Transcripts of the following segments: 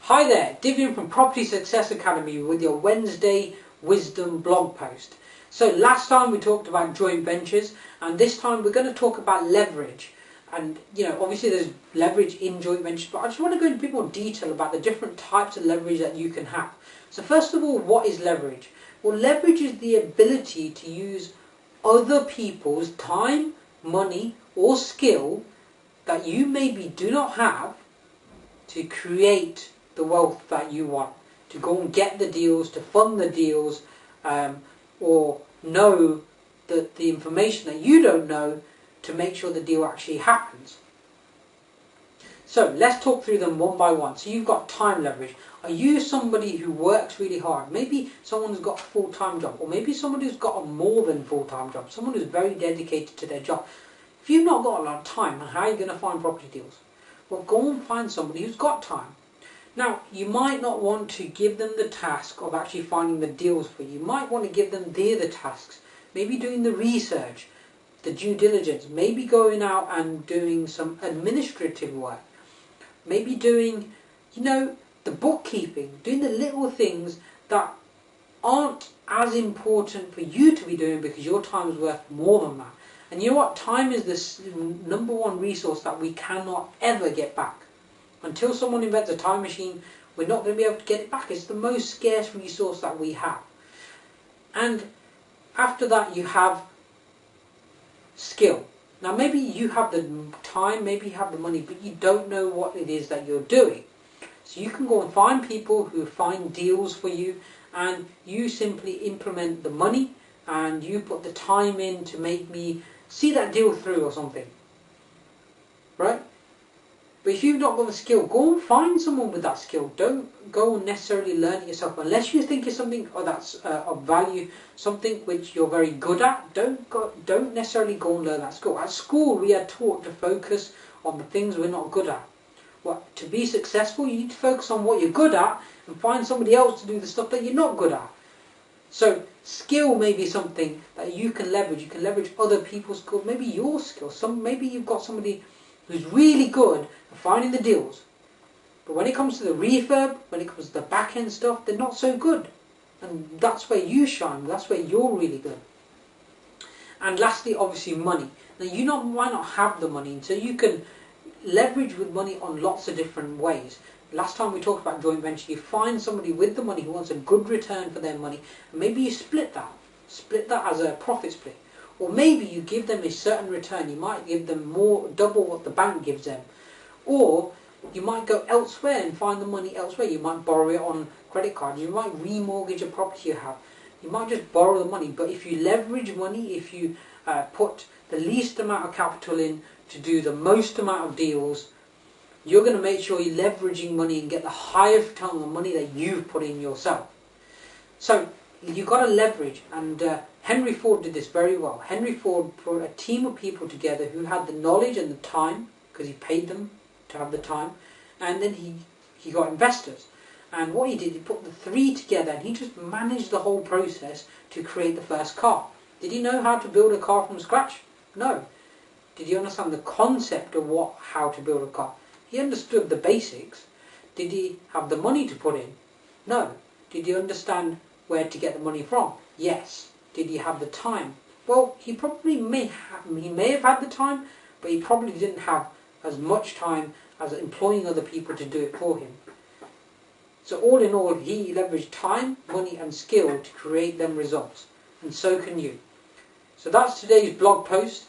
Hi there, Divian from Property Success Academy with your Wednesday Wisdom blog post. So last time we talked about joint ventures, and this time we're going to talk about leverage. And obviously there's leverage in joint ventures, but I just want to go into a bit more detail about the different types of leverage that you can have. So first of all, what is leverage? Well, leverage is the ability to use other people's time, money or skill that you maybe do not have to create the wealth that you want, to go and get the deals, to fund the deals, or know the information that you don't know to make sure the deal actually happens. So let's talk through them one by one. So you've got time leverage. Are you somebody who works really hard? Maybe someone who's got a full-time job, or maybe someone who's got a more than full-time job, someone who's very dedicated to their job. If you've not got a lot of time, how are you going to find property deals? Well, go and find somebody who's got time. Now, you might not want to give them the task of actually finding the deals for you. You might want to give them the other tasks. Maybe doing the research, the due diligence, maybe going out and doing some administrative work. Maybe doing, the bookkeeping, doing the little things that aren't as important for you to be doing because your time is worth more than that. And you know what? Time is the number one resource that we cannot ever get back. Until someone invents a time machine, we're not going to be able to get it back. It's the most scarce resource that we have. And after that you have skill. Now maybe you have the time, maybe you have the money, but you don't know what it is that you're doing. So you can go and find people who find deals for you, and you simply implement the money and you put the time in to make me see that deal through or something. Right? But if you've not got the skill, go and find someone with that skill. Don't go and necessarily learn it yourself. Unless you think it's something that's of value, something which you're very good at, don't necessarily go and learn that skill. At school, we are taught to focus on the things we're not good at. Well, to be successful, you need to focus on what you're good at and find somebody else to do the stuff that you're not good at. So skill may be something that you can leverage. You can leverage other people's skill, maybe your skill. Maybe you've got somebody who's really good at finding the deals, but when it comes to the refurb, when it comes to the back end stuff, they're not so good. And that's where you shine. That's where you're really good. And lastly, obviously, money. Now might not have the money, so you can leverage with money on lots of different ways. Last time we talked about joint venture. You find somebody with the money who wants a good return for their money, and maybe you split that as a profit split. Or maybe you give them a certain return. You might give them more, double what the bank gives them. Or you might go elsewhere and find the money elsewhere. You might borrow it on credit cards. You might remortgage a property you have. You might just borrow the money. But if you leverage money, if you put the least amount of capital in to do the most amount of deals, you're going to make sure you're leveraging money and get the highest return on the money that you've put in yourself. So you've got to leverage, and Henry Ford did this very well. Henry Ford put a team of people together who had the knowledge and the time, because he paid them to have the time, and then he got investors. And what he did, he put the three together and he just managed the whole process to create the first car. Did he know how to build a car from scratch? No. Did he understand the concept of how to build a car? He understood the basics. Did he have the money to put in? No. Did he understand where to get the money from? Yes. Did he have the time? Well, he may have had the time, but he probably didn't have as much time as employing other people to do it for him. So all in all, he leveraged time, money and skill to create them results. And so can you. So that's today's blog post.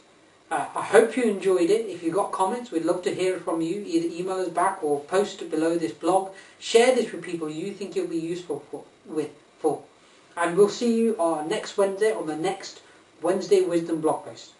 I hope you enjoyed it. If you've got comments, we'd love to hear from you. Either email us back or post it below this blog. Share this with people you think it'll be useful for. And we'll see you next Wednesday on the next Wednesday Wisdom blog post.